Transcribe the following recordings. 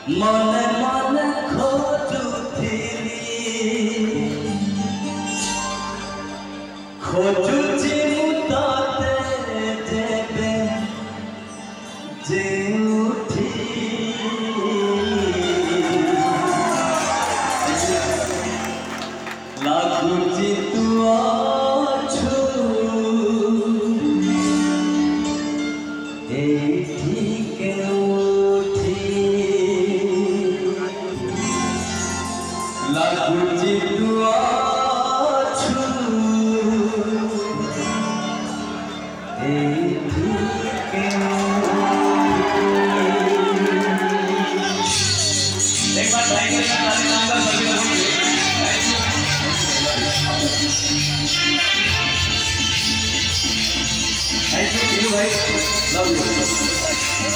मने मने खोजुथिली खोजुची मुताते जेबे जेउठी लागुची तू आछु एठी के लागुची तू आछु एठी के एक बार ट्राई करें ताली नाम का सभी लोग थैंक यू भाई लव यू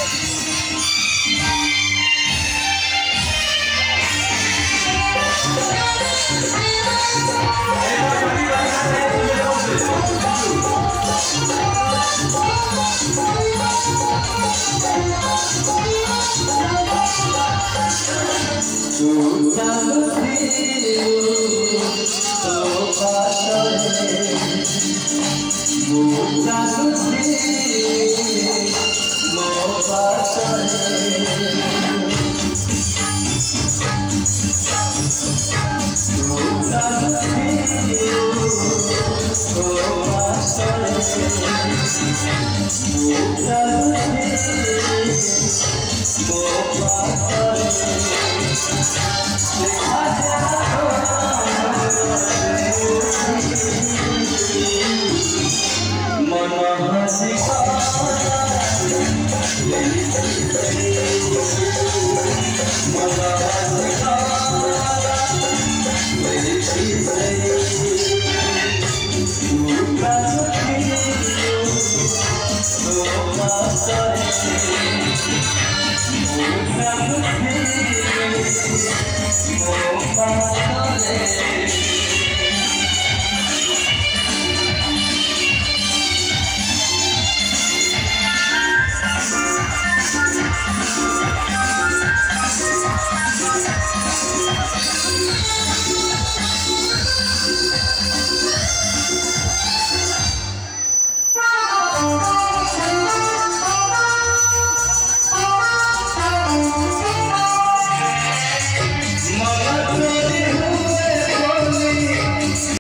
Oh,